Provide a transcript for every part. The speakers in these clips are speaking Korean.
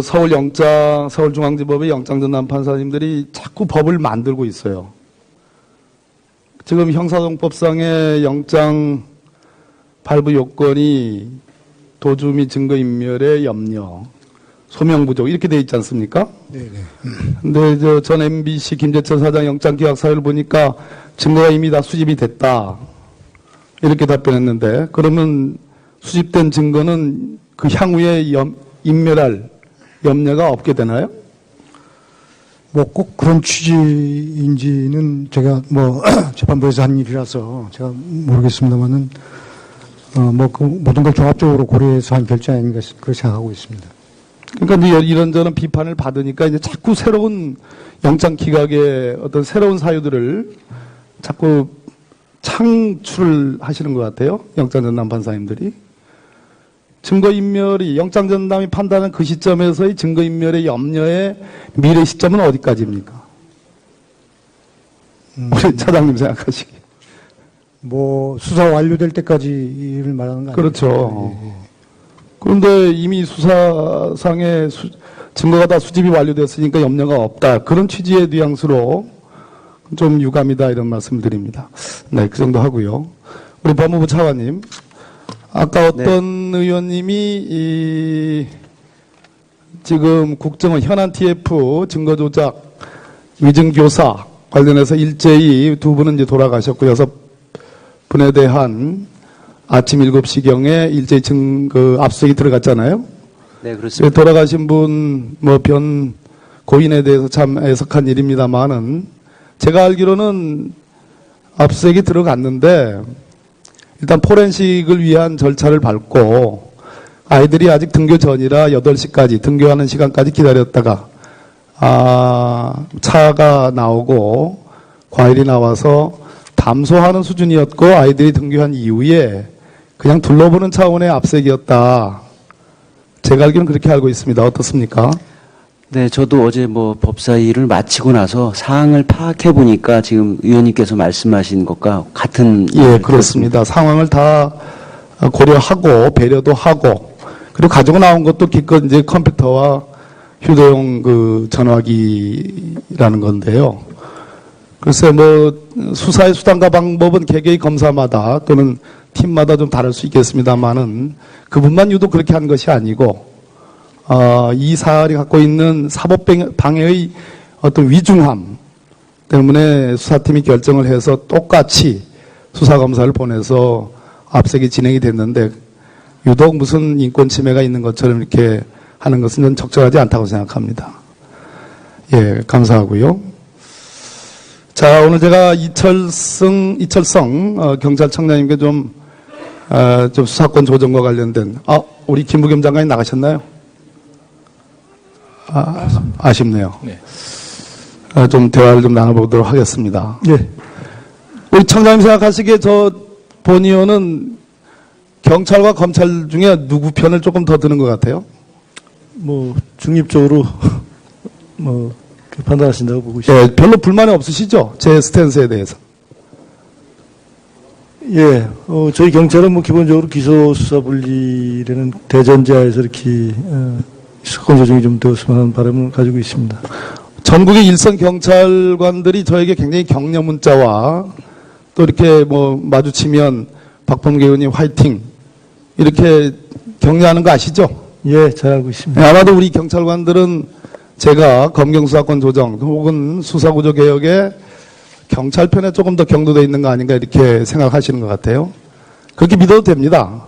서울중앙지법의 영장전담 판사님들이 자꾸 법을 만들고 있어요. 지금 형사정법상의 영장 발부 요건이 도주 및 증거인멸의 염려, 소명 부족 이렇게 돼 있지 않습니까? 네네. 근데 전 MBC 김재철 사장 영장 기각 사유를 보니까 증거가 이미 다 수집이 됐다 이렇게 답변했는데, 그러면 수집된 증거는 그 향후에 인멸할 염려가 없게 되나요? 뭐 꼭 그런 취지인지는 제가 뭐 재판부에서 한 일이라서 제가 모르겠습니다만은 그 모든 걸 종합적으로 고려해서 한 결정 아닌가 그렇게 생각하고 있습니다. 그러니까 이제 이런저런 비판을 받으니까 이제 자꾸 새로운 영장 기각의 어떤 새로운 사유들을 자꾸 창출을 하시는 것 같아요. 영장전담 판사님들이. 증거인멸이, 영장전담이 판단한 그 시점에서의 증거인멸의 염려의 미래 시점은 어디까지입니까? 우리 차장님 생각하시기. 뭐 수사 완료될 때까지를 말하는 거 아니에요? 그렇죠. 예. 그런데 이미 수사상의 증거가 다 수집이 완료됐으니까 염려가 없다. 그런 취지의 뉘앙스로 좀 유감이다 이런 말씀 드립니다. 네, 그 정도 하고요. 우리 법무부 차관님. 아까 어떤 의원님이 지금 국정원 현안 TF 증거조작 위증교사 관련해서 일제히 두 분은 이제 돌아가셨고 6분에 대한 아침 7시경에 일제히 압수수색이 들어갔잖아요. 네, 그렇습니다. 돌아가신 분 고인에 대해서 참 애석한 일입니다만은 제가 알기로는 압수수색이 들어갔는데 일단 포렌식을 위한 절차를 밟고 아이들이 아직 등교 전이라 8시까지 등교하는 시간까지 기다렸다가 차가 나오고 과일이 나와서 담소하는 수준이었고 아이들이 등교한 이후에 그냥 둘러보는 차원의 압색이었다. 제가 알기로는 그렇게 알고 있습니다. 어떻습니까? 네, 저도 어제 법사위를 마치고 나서 사항을 파악해 보니까 지금 의원님께서 말씀하신 것과 같은. 예, 그렇습니다. 상황을 다 고려하고 배려도 하고 그리고 가지고 나온 것도 기껏 이제 컴퓨터와 휴대용 전화기라는 건데요. 글쎄 수사의 수단과 방법은 개개의 검사마다 또는 팀마다 좀 다를 수 있겠습니다만은 그분만 유독 그렇게 한 것이 아니고 이 사안이 갖고 있는 사법방해의 어떤 위중함 때문에 수사팀이 결정을 해서 똑같이 수사검사를 보내서 압색이 진행이 됐는데 유독 무슨 인권 침해가 있는 것처럼 이렇게 하는 것은 전 적절하지 않다고 생각합니다. 예, 감사하고요. 자, 오늘 제가 이철성 경찰청장님께 좀 수사권 조정과 관련된 우리 김부겸 장관이 나가셨나요? 아쉽네요. 네. 좀 대화를 좀 나눠보도록 하겠습니다. 예. 우리 청장님 생각하시기에 본 의원은 경찰과 검찰 중에 누구 편을 조금 더 드는 것 같아요? 중립적으로 판단하신다고 보고 있습니다. 예, 별로 불만이 없으시죠? 제 스탠스에 대해서. 예, 저희 경찰은 기본적으로 기소 수사 분리라는 대전제하에서 이렇게 수권 조정이 좀 되었으면 하는 바람을 가지고 있습니다. 전국의 일선 경찰관들이 저에게 굉장히 격려 문자와 또 이렇게 마주치면 박범계 의원님 화이팅 이렇게 격려하는 거 아시죠? 예, 잘 알고 있습니다. 네, 아마도 우리 경찰관들은 제가 검경수사권 조정 혹은 수사구조 개혁에 경찰 편에 조금 더 경도되어 있는 거 아닌가 이렇게 생각하시는 것 같아요. 그렇게 믿어도 됩니다.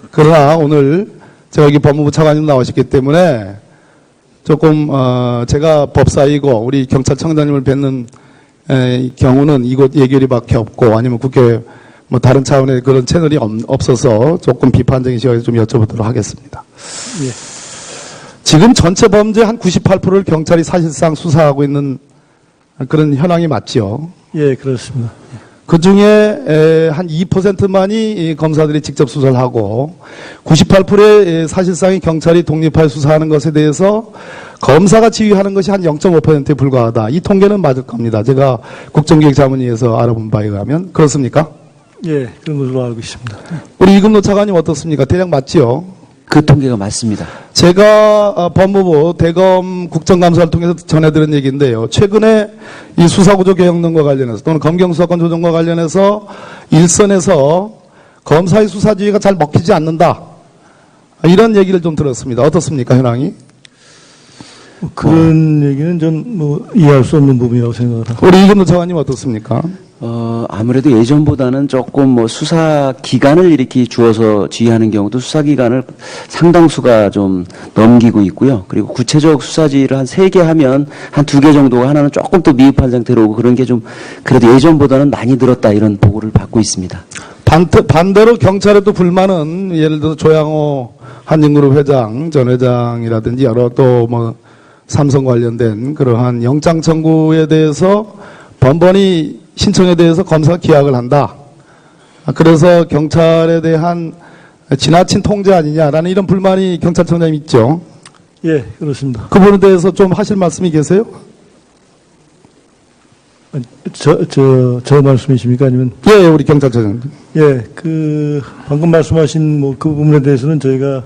그러나 오늘 제가 여기 법무부 차관님 나오셨기 때문에 조금 제가 법사위고 우리 경찰청장님을 뵙는 경우는 이곳 예결위밖에 없고 아니면 국회 다른 차원의 그런 채널이 없어서 조금 비판적인 시각에서 좀 여쭤보도록 하겠습니다. 예. 지금 전체 범죄 한 98%를 경찰이 사실상 수사하고 있는 그런 현황이 맞죠? 예, 그렇습니다. 그 중에 한 2%만이 검사들이 직접 수사를 하고 98%의 사실상의 경찰이 독립하여 수사하는 것에 대해서 검사가 지휘하는 것이 한 0.5%에 불과하다. 이 통계는 맞을 겁니다. 제가 국정기획자문위에서 알아본 바에 의하면. 그렇습니까? 예, 그런 것으로 알고 있습니다. 우리 이금노 차관님 어떻습니까? 대략 맞지요? 그 통계가 맞습니다. 제가 법무부 대검 국정감사를 통해서 전해드린 얘기인데요. 최근에 이 수사구조 개혁론과 관련해서 또는 검경수사권 조정과 관련해서 일선에서 검사의 수사지휘가 잘 먹히지 않는다. 이런 얘기를 좀 들었습니다. 어떻습니까, 현황이? 그런 얘기는 전 이해할 수 없는 부분이라고 생각을 합니다. 우리 이근도 차관님 어떻습니까? 아무래도 예전보다는 조금 뭐 수사 기간을 이렇게 주어서 지휘하는 경우도 수사 기간을 상당수가 좀 넘기고 있고요. 그리고 구체적 수사지를 한 3개 하면 한 2개 정도가 하나는 조금 또 미흡한 상태로 오고 그런 게 좀 그래도 예전보다는 많이 늘었다 이런 보고를 받고 있습니다. 반대로 경찰에도 불만은 예를 들어 조양호 한진그룹 회장, 전 회장이라든지 여러 또 뭐 삼성 관련된 그러한 영장 청구에 대해서 번번이 신청에 대해서 검사가 기각을 한다. 그래서 경찰에 대한 지나친 통제 아니냐라는 이런 불만이 경찰청장님 있죠. 예, 그렇습니다. 그 부분에 대해서 좀 하실 말씀이 계세요? 저 말씀이십니까? 아니면? 예, 우리 경찰청장님. 예, 방금 말씀하신 그 부분에 대해서는 저희가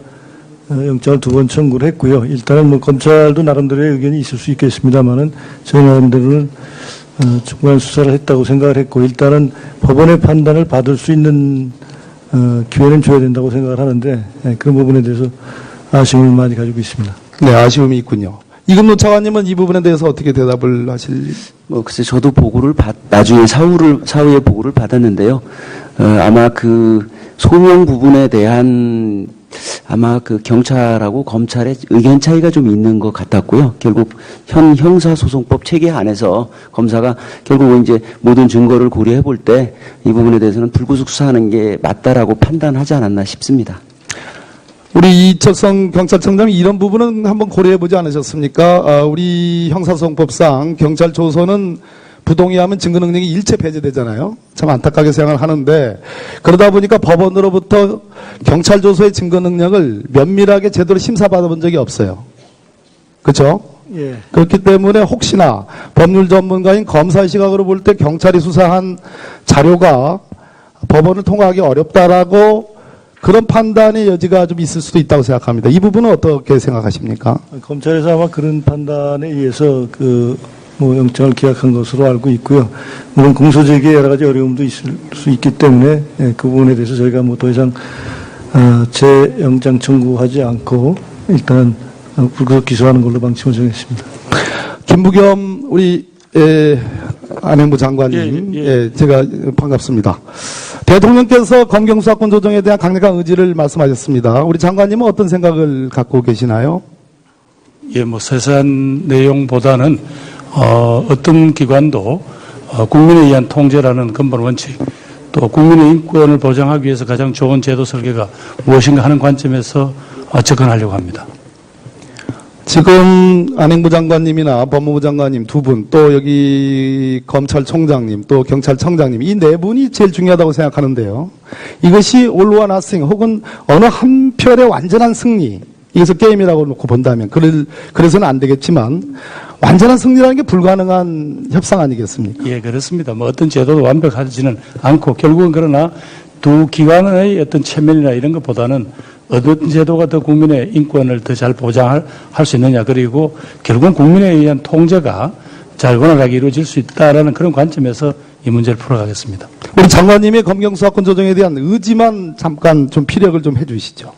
영장을 2번 청구를 했고요. 일단은 검찰도 나름대로의 의견이 있을 수 있겠습니다만은 저희 나름대로는 충분한 수사를 했다고 생각을 했고 일단은 법원의 판단을 받을 수 있는 기회는 줘야 된다고 생각을 하는데 그런 부분에 대해서 아쉬움을 많이 가지고 있습니다. 네, 아쉬움이 있군요. 이금노 차관님은 이 부분에 대해서 어떻게 대답을 하실? 글쎄 저도 보고를 나중에 사후에 보고를 받았는데요. 아마 그 소명 부분에 대한 아마 그 경찰하고 검찰의 의견 차이가 좀 있는 것 같았고요. 결국 현 형사소송법 체계 안에서 검사가 결국 이제 모든 증거를 고려해 볼 때 이 부분에 대해서는 불구속 수사하는 게 맞다라고 판단하지 않았나 싶습니다. 우리 이철성 경찰청장이 이런 부분은 한번 고려해 보지 않으셨습니까? 우리 형사소송법상 경찰 조서는 부동의하면 증거 능력이 일체 배제되잖아요. 참 안타깝게 생각을 하는데 그러다 보니까 법원으로부터 경찰 조서의 증거 능력을 면밀하게 제대로 심사받아 본 적이 없어요. 그렇죠? 예. 그렇기 때문에 혹시나 법률 전문가인 검사의 시각으로 볼 때 경찰이 수사한 자료가 법원을 통과하기 어렵다라고 그런 판단의 여지가 좀 있을 수도 있다고 생각합니다. 이 부분은 어떻게 생각하십니까? 검찰에서 아마 그런 판단에 의해서 영장을 기각한 것으로 알고 있고요. 물론 공소제기에 여러 가지 어려움도 있을 수 있기 때문에 그 부분에 대해서 저희가 더 이상 재영장 청구하지 않고 일단 불구속 기소하는 걸로 방침을 정했습니다. 김부겸 우리 안행부 장관님, 예. 제가 반갑습니다. 대통령께서 검경수사권 조정에 대한 강력한 의지를 말씀하셨습니다. 우리 장관님은 어떤 생각을 갖고 계시나요? 예, 세세한 내용보다는 어떤 기관도 국민에 의한 통제라는 근본 원칙, 또 국민의 인권을 보장하기 위해서 가장 좋은 제도 설계가 무엇인가 하는 관점에서 접근하려고 합니다. 지금 안행부 장관님이나 법무부 장관님 두 분, 또 여기 검찰총장님, 또 경찰청장님, 이 네 분이 제일 중요하다고 생각하는데요. 이것이 all or nothing 혹은 어느 한 편의 완전한 승리, 이것을 게임이라고 놓고 본다면, 그래서는 안 되겠지만, 완전한 승리라는 게 불가능한 협상 아니겠습니까? 예, 그렇습니다. 어떤 제도도 완벽하지는 않고 결국은 그러나 두 기관의 어떤 체면이나 이런 것보다는 어떤 제도가 더 국민의 인권을 더 잘 보장할 수 있느냐, 그리고 결국은 국민에 의한 통제가 잘 원활하게 이루어질 수 있다라는 그런 관점에서 이 문제를 풀어가겠습니다. 우리 장관님의 검경수사권 조정에 대한 의지만 잠깐 좀 피력을 좀 해주시죠.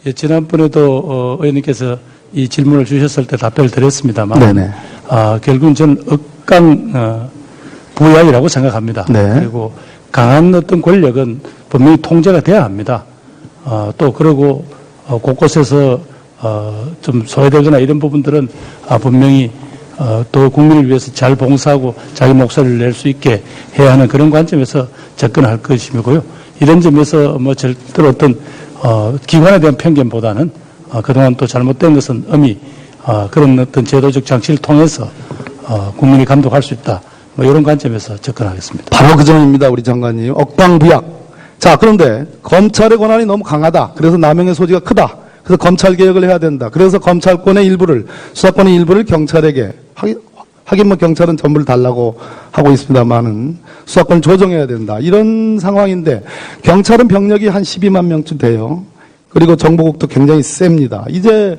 예, 지난번에도 의원님께서 이 질문을 주셨을 때 답변을 드렸습니다만, 네네. 결국은 저는 억강 부여이라고 생각합니다. 네. 그리고 강한 어떤 권력은 분명히 통제가 돼야 합니다. 또 그러고 곳곳에서 좀 소외되거나 이런 부분들은 분명히 또 국민을 위해서 잘 봉사하고 자기 목소리를 낼 수 있게 해야 하는 그런 관점에서 접근할 것이고요. 이런 점에서 절대로 어떤 기관에 대한 편견보다는 그동안 또 잘못된 것은 엄히 그런 어떤 제도적 장치를 통해서 국민이 감독할 수 있다. 이런 관점에서 접근하겠습니다. 바로 그 점입니다, 우리 장관님. 억방부약. 자, 그런데 검찰의 권한이 너무 강하다. 그래서 남용의 소지가 크다. 그래서 검찰 개혁을 해야 된다. 그래서 검찰권의 일부를, 수사권의 일부를 경찰에게, 하긴 경찰은 전부를 달라고 하고 있습니다만은 수사권을 조정해야 된다. 이런 상황인데 경찰은 병력이 한 12만 명쯤 돼요. 그리고 정보국도 굉장히 셉니다. 이제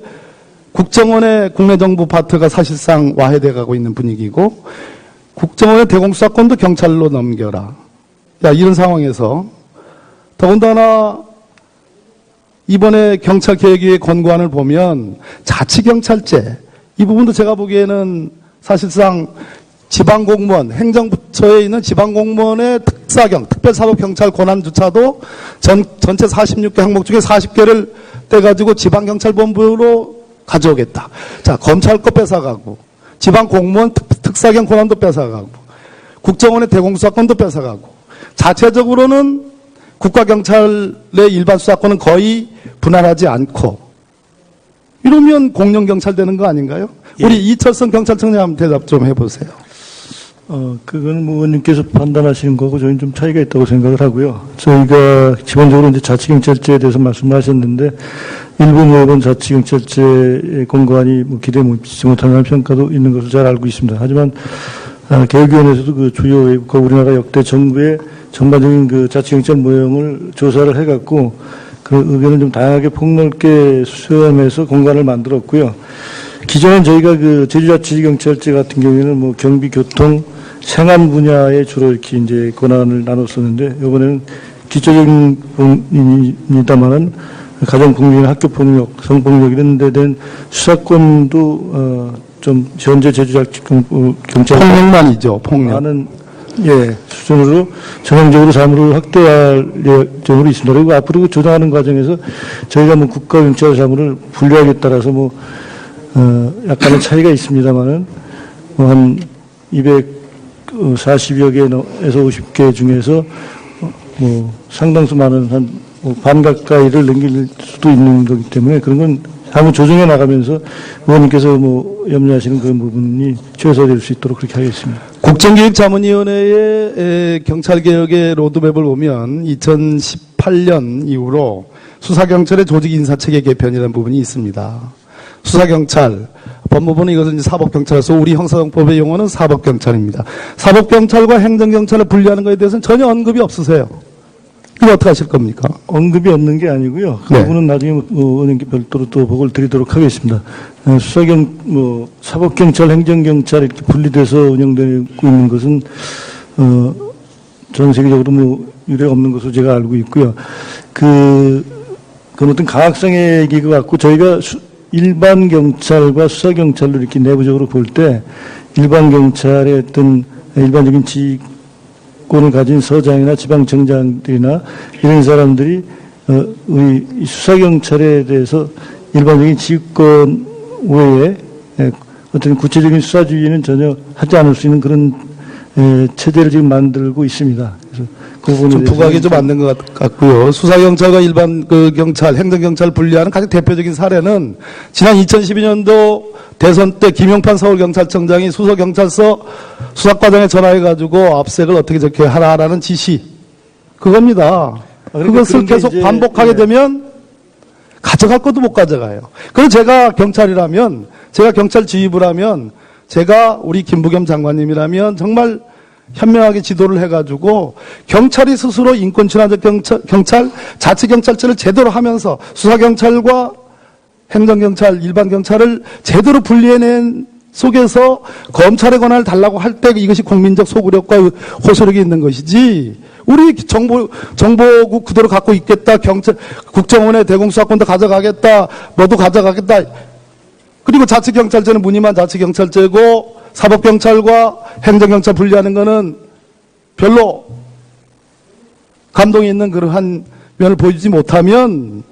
국정원의 국내정부 파트가 사실상 와해돼 가고 있는 분위기고 국정원의 대공수사권도 경찰로 넘겨라. 야, 이런 상황에서 더군다나 이번에 경찰개혁위의 권고안을 보면 자치경찰제 이 부분도 제가 보기에는 사실상 지방공무원, 행정부처에 있는 지방공무원의 특사경, 특별사법경찰 권한조차도 전체 46개 항목 중에 40개를 떼가지고 지방경찰본부로 가져오겠다. 자, 검찰 거 뺏어가고, 지방공무원 특사경 권한도 뺏어가고, 국정원의 대공수사권도 뺏어가고, 자체적으로는 국가경찰의 일반 수사권은 거의 분할하지 않고, 이러면 공룡경찰 되는 거 아닌가요? 우리 이철성 경찰청장 한번 대답 좀 해보세요. 그건 뭐 의원님께서 판단하시는 거고 저희는 좀 차이가 있다고 생각을 하고요. 저희가 기본적으로 이제 자치경찰제에 대해서 말씀하셨는데 일부 의원 자치경찰제의 권고안이 뭐 기대에 미치지 못한다는 평가도 있는 것을 잘 알고 있습니다. 하지만 개혁위원회에서도 그 주요 외국과 우리나라 역대 정부의 전반적인 그 자치경찰 모형을 조사를 해갖고 그 의견을 좀 다양하게 폭넓게 수렴해서 권고안을 만들었고요. 기존엔 저희가 그 제주자치경찰제 같은 경우에는 뭐 경비, 교통, 생안 분야에 주로 이렇게 이제 권한을 나눴었는데 이번에는 기초적인 부분입니다만은 가정 폭력이나 학교 폭력, 성폭력 이런 데 대한 수사권도 좀 현재 제주자치경찰 폭력만이죠, 폭력. 하는 수준으로 전형적으로 사무를 확대할 예정으로 있습니다. 그리고 앞으로 조정하는 과정에서 저희가 뭐 국가경찰 사무를 분류하기에 따라서 뭐 약간의 차이가 있습니다만은 뭐 한 240여 개에서 50개 중에서 뭐 상당수 많은 한 반 가까이를 넘길 수도 있는 거기 때문에 그런 건 사무 조정해 나가면서 의원님께서 뭐 염려하시는 그런 부분이 최소화될 수 있도록 그렇게 하겠습니다. 국정기획자문위원회의 경찰개혁의 로드맵을 보면 2018년 이후로 수사경찰의 조직 인사체계 개편이라는 부분이 있습니다. 수사경찰, 법무부는 이것은 이제 사법경찰에서 우리 형사정법의 용어는 사법경찰입니다. 사법경찰과 행정경찰을 분리하는 것에 대해서는 전혀 언급이 없으세요. 이거 어떻게 하실 겁니까? 언급이 없는 게 아니고요. 그 네. 부분은 나중에 의원님께 별도로 또 보고를 드리도록 하겠습니다. 사법경찰, 행정경찰 이렇게 분리돼서 운영되고 있는 것은 전 세계적으로 뭐 유례가 없는 것으로 제가 알고 있고요. 그건 어떤 강학상의 얘기 같고 저희가 일반 경찰과 수사경찰로 이렇게 내부적으로 볼 때 일반 경찰의 어떤 일반적인 지휘권을 가진 서장이나 지방청장들이나 이런 사람들이 우리 수사경찰에 대해서 일반적인 지휘권 외에 어떤 구체적인 수사주의는 전혀 하지 않을 수 있는 그런 체제를 지금 만들고 있습니다. 그래서 그 부분에 좀 부각이 좀 맞는 것 같고요. 수사경찰과 일반 그 경찰, 행정경찰 분리하는 가장 대표적인 사례는 지난 2012년도 대선 때 김용판 서울경찰청장이 수서경찰서 수사과장에 전화해가지고 압색을 어떻게 저렇게 하라라는 지시. 그겁니다. 그것을 계속 반복하게 되면 가져갈 것도 못 가져가요. 그래서 제가 경찰이라면, 제가 경찰 지휘부라면, 제가 우리 김부겸 장관님이라면 정말 현명하게 지도를 해가지고 경찰이 스스로 인권친화적 경찰, 자치경찰제를 제대로 하면서 수사경찰과 행정경찰, 일반경찰을 제대로 분리해낸 속에서 검찰의 권한을 달라고 할 때 이것이 국민적 소구력과 호소력이 있는 것이지 우리 정보국 그대로 갖고 있겠다, 국정원의 대공수사권도 가져가겠다, 뭐도 가져가겠다. 그리고 자치경찰제는 무늬만 자치경찰제고 사법경찰과 행정경찰 분리하는 거는 별로 감동이 있는 그러한 면을 보여주지 못하면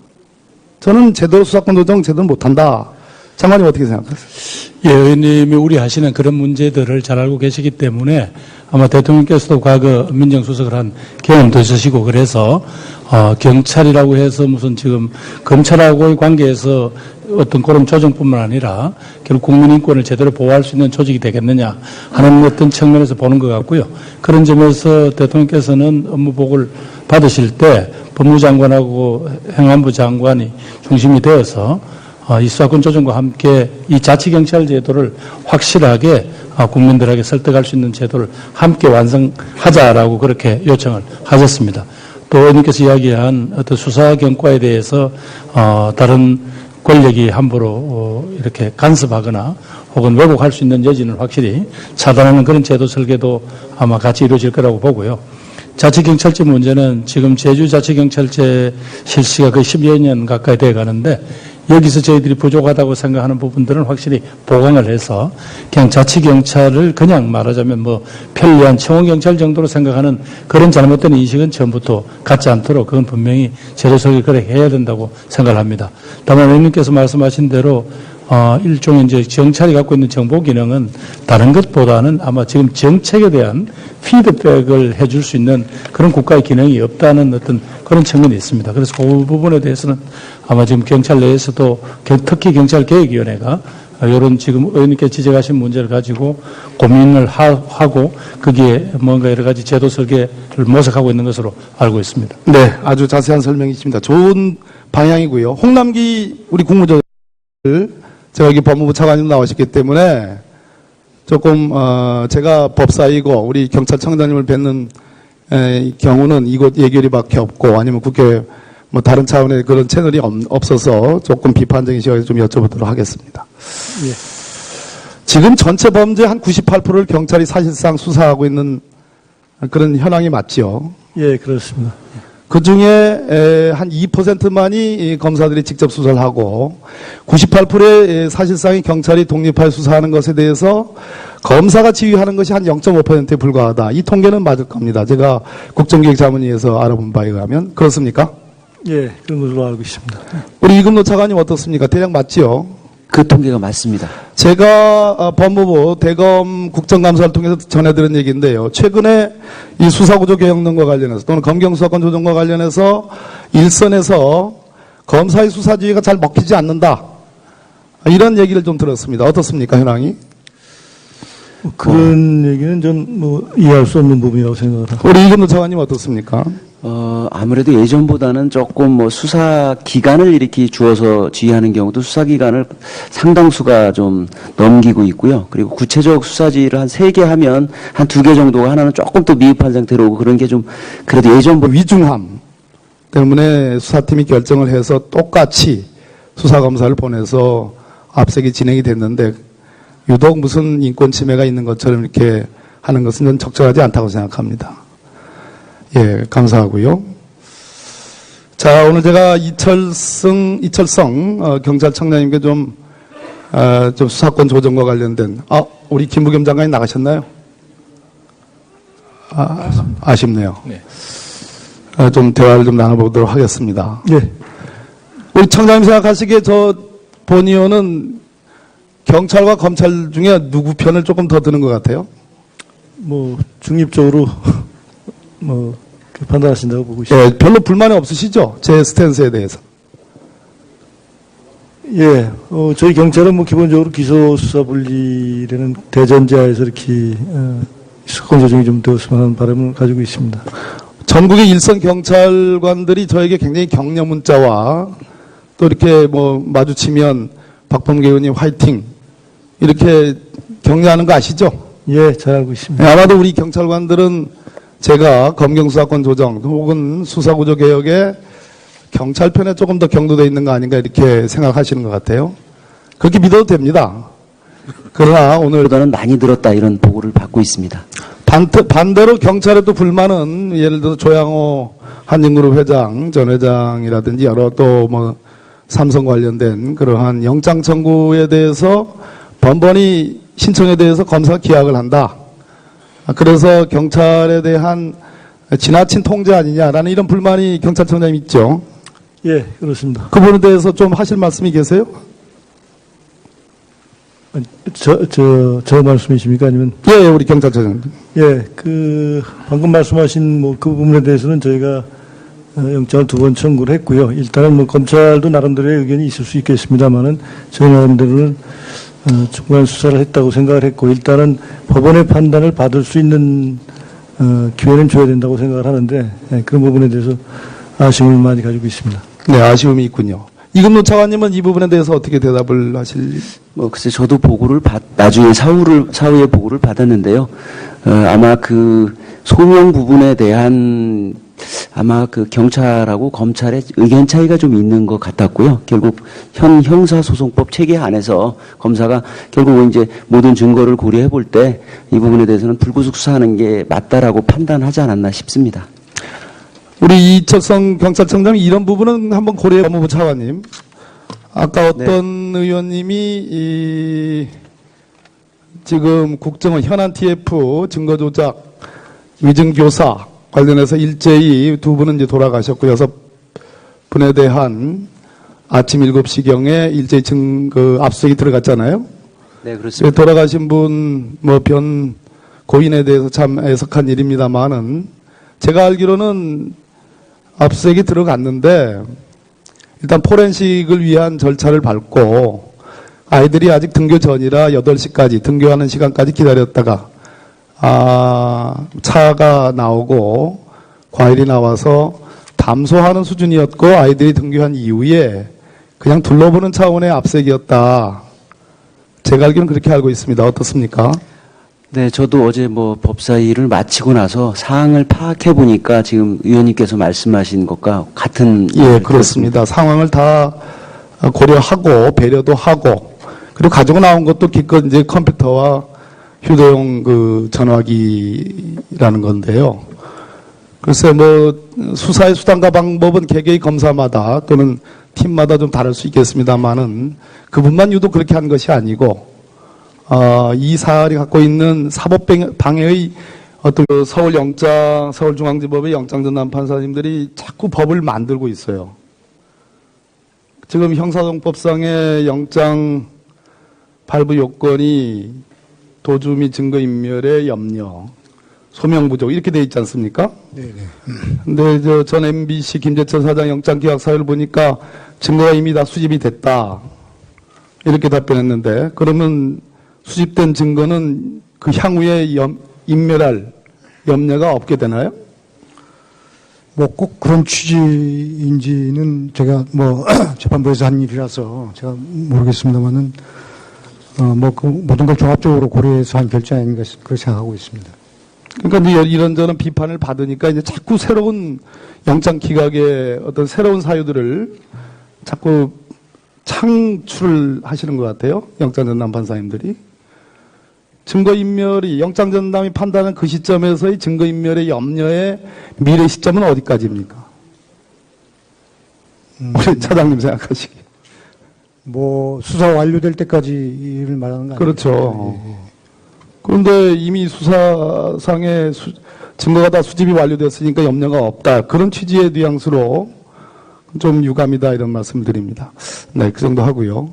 저는 제대로 수사권 조정 제대로 못한다. 장관님 어떻게 생각하세요? 예, 의원님이 우려하시는 그런 문제들을 잘 알고 계시기 때문에 아마 대통령께서도 과거 민정수석을 한 경험도 있으시고 그래서 경찰이라고 해서 무슨 지금 검찰하고의 관계에서 어떤 그런 조정뿐만 아니라 결국 국민 인권을 제대로 보호할 수 있는 조직이 되겠느냐 하는 어떤 측면에서 보는 것 같고요. 그런 점에서 대통령께서는 업무 보고를 받으실 때 법무장관하고 행안부 장관이 중심이 되어서 이 수사권 조정과 함께 이 자치경찰 제도를 확실하게 국민들에게 설득할 수 있는 제도를 함께 완성하자라고 그렇게 요청을 하셨습니다. 또 의원님께서 이야기한 어떤 수사 경과에 대해서 다른 권력이 함부로 이렇게 간섭하거나 혹은 왜곡할 수 있는 여지는 확실히 차단하는 그런 제도 설계도 아마 같이 이루어질 거라고 보고요. 자치경찰제 문제는 지금 제주자치경찰제 실시가 거의 10여 년 가까이 돼 가는데 여기서 저희들이 부족하다고 생각하는 부분들은 확실히 보강을 해서 그냥 자치경찰을 그냥 말하자면 뭐 편리한 청원경찰 정도로 생각하는 그런 잘못된 인식은 처음부터 갖지 않도록 그건 분명히 제도설계 그렇게 해야 된다고 생각을 합니다. 다만 의원님께서 말씀하신 대로 일종의 이제 경찰이 갖고 있는 정보 기능은 다른 것보다는 아마 지금 정책에 대한 피드백을 해줄 수 있는 그런 국가의 기능이 없다는 어떤 그런 측면이 있습니다. 그래서 그 부분에 대해서는 아마 지금 경찰 내에서도 특히 경찰개혁위원회가 이런 지금 의원님께서 지적하신 문제를 가지고 고민을 하고 거기에 뭔가 여러 가지 제도 설계를 모색하고 있는 것으로 알고 있습니다. 네, 아주 자세한 설명이십니다. 좋은 방향이고요. 홍남기 우리 국무조정 제가 여기 법무부 차관님 나오셨기 때문에 조금 제가 법사이고 우리 경찰청장님을 뵙는 경우는 이곳 예결위밖에 없고 아니면 국회 뭐 다른 차원의 그런 채널이 없어서 조금 비판적인 시각에서 좀 여쭤보도록 하겠습니다. 예. 지금 전체 범죄 한 98%를 경찰이 사실상 수사하고 있는 그런 현황이 맞죠? 예, 그렇습니다. 그 중에 한 2%만이 검사들이 직접 수사를 하고 98%의 사실상의 경찰이 독립하여 수사하는 것에 대해서 검사가 지휘하는 것이 한 0.5%에 불과하다. 이 통계는 맞을 겁니다. 제가 국정기획자문위에서 알아본 바에 의하면. 그렇습니까? 예, 그런 것으로 알고 있습니다. 우리 이금노 차관님 어떻습니까? 대략 맞지요? 그 통계가 맞습니다. 제가 법무부 대검 국정감사를 통해서 전해드린 얘기인데요. 최근에 이 수사구조 개혁론과 관련해서 또는 검경수사권 조정과 관련해서 일선에서 검사의 수사지휘가 잘 먹히지 않는다. 이런 얘기를 좀 들었습니다. 어떻습니까, 현황이? 그런 얘기는 전 뭐 이해할 수 없는 부분이라고 생각을 합니다. 우리 이금노 차관님 어떻습니까? 아무래도 예전보다는 조금 뭐 수사 기간을 이렇게 주어서 지휘하는 경우도 수사 기간을 상당수가 좀 넘기고 있고요. 그리고 구체적 수사지를 한 3개 하면 한 2개 정도가 하나는 조금 더 미흡한 상태로 오고 그런 게 좀 그래도 예전보다 위중함 때문에 수사팀이 결정을 해서 똑같이 수사검사를 보내서 압색이 진행이 됐는데 유독 무슨 인권 침해가 있는 것처럼 이렇게 하는 것은 전 적절하지 않다고 생각합니다. 예, 감사하고요. 자, 오늘 제가 이철성 경찰청장님께 좀 수사권 조정과 관련된 우리 김부겸 장관이 나가셨나요? 아쉽네요. 네. 좀 대화를 좀 나눠보도록 하겠습니다. 예, 우리 청장님 생각하시기에 본 의원은 경찰과 검찰 중에 누구 편을 조금 더 드는 것 같아요? 뭐 중립적으로 뭐 판단하신다고 보고 있습니다. 예, 별로 불만이 없으시죠? 제 스탠스에 대해서. 예, 저희 경찰은 뭐 기본적으로 기소 수사 분리라는 대전제하에서 이렇게 수권 조정이 좀 되었으면 하는 바람을 가지고 있습니다. 전국의 일선 경찰관들이 저에게 굉장히 격려 문자와 또 이렇게 뭐 마주치면 박범계 의원님 화이팅 이렇게 격려하는 거 아시죠? 예, 잘 알고 있습니다. 네, 아마도 우리 경찰관들은 제가 검경수사권 조정 혹은 수사구조 개혁에 경찰 편에 조금 더 경도되어 있는 거 아닌가 이렇게 생각하시는 것 같아요. 그렇게 믿어도 됩니다. 그러나 오늘 보다는 많이 늘었다 이런 보고를 받고 있습니다. 반대로 경찰의 또 불만은 예를 들어 조양호 한진그룹 회장, 전 회장이라든지 여러 또 뭐 삼성 관련된 그러한 영장 청구에 대해서 번번이 신청에 대해서 검사가 기각을 한다. 그래서 경찰에 대한 지나친 통제 아니냐라는 이런 불만이 경찰청장님 있죠. 예, 그렇습니다. 그 부분에 대해서 좀 하실 말씀이 계세요? 저 말씀이십니까? 아니면? 예, 우리 경찰청장님. 예, 방금 말씀하신 뭐 그 부분에 대해서는 저희가 영장을 2번 청구를 했고요. 일단은 뭐 검찰도 나름대로의 의견이 있을 수 있겠습니다만은 저희 나름대로는 충분한 수사를 했다고 생각을 했고 일단은 법원의 판단을 받을 수 있는 기회는 줘야 된다고 생각을 하는데 그런 부분에 대해서 아쉬움을 많이 가지고 있습니다. 네, 아쉬움이 있군요. 이금노 차관님은 이 부분에 대해서 어떻게 대답을 하실? 글쎄 저도 보고를 나중에 사후에 보고를 받았는데요. 아마 그 소명 부분에 대한 아마 그 경찰하고 검찰의 의견 차이가 좀 있는 것 같았고요. 결국 현 형사소송법 체계 안에서 검사가 결국은 이제 모든 증거를 고려해 볼 때 이 부분에 대해서는 불구속 수사하는 게 맞다라고 판단하지 않았나 싶습니다. 우리 이철성 경찰청장이 이런 부분은 한번 고려해 법무부 차관님. 아까 어떤 의원님이 지금 국정원 현안 TF 증거 조작 위증 교사 관련해서 일제히 두 분은 이제 돌아가셨고 6분에 대한 아침 7시경에 일제히 압수수색이 들어갔잖아요. 네, 그렇습니다. 돌아가신 분 변 고인에 대해서 참 애석한 일입니다만은 제가 알기로는 압수수색이 들어갔는데 일단 포렌식을 위한 절차를 밟고 아이들이 아직 등교 전이라 8시까지 등교하는 시간까지 기다렸다가 차가 나오고 과일이 나와서 담소하는 수준이었고 아이들이 등교한 이후에 그냥 둘러보는 차원의 압색이었다. 제가 알기로는 그렇게 알고 있습니다. 어떻습니까? 네, 저도 어제 법사위를 마치고 나서 사항을 파악해 보니까 지금 의원님께서 말씀하신 것과 같은. 예, 그렇습니다. 상황을 다 고려하고 배려도 하고 그리고 가지고 나온 것도 기껏 이제 컴퓨터와 휴대용 전화기라는 건데요. 글쎄 수사의 수단과 방법은 개개의 검사마다 또는 팀마다 좀 다를 수 있겠습니다만은 그분만 유독 그렇게 한 것이 아니고 이 사안이 갖고 있는 사법방해의 어떤 서울중앙지법의 영장전담 판사님들이 자꾸 법을 만들고 있어요. 지금 형사정법상의 영장 발부 요건이 도주 및 증거인멸의 염려, 소명 부족 이렇게 돼 있지 않습니까? 네네. 근데 전 MBC 김재천 사장 영장 기각 사유를 보니까 증거가 이미 다 수집이 됐다 이렇게 답변했는데 그러면 수집된 증거는 그 향후에 인멸할 염려가 없게 되나요? 꼭 그런 취지인지는 제가 재판부에서 한 일이라서 제가 모르겠습니다만은 모든 걸 종합적으로 고려해서 한 결정이 아닌가 그렇게 생각하고 있습니다. 그러니까 이제 이런저런 비판을 받으니까 이제 자꾸 새로운 영장 기각의 어떤 새로운 사유들을 자꾸 창출을 하시는 것 같아요. 영장전담 판사님들이. 증거인멸이 영장전담이 판단한 그 시점에서의 증거인멸의 염려의 미래 시점은 어디까지입니까? 우리 차장님 생각하시기. 수사 완료될 때까지를 말하는 거 아니에요? 그렇죠. 그런데 이미 수사상의 증거가 다 수집이 완료됐으니까 염려가 없다. 그런 취지의 뉘앙스로 좀 유감이다 이런 말씀드립니다. 네, 그 정도 하고요.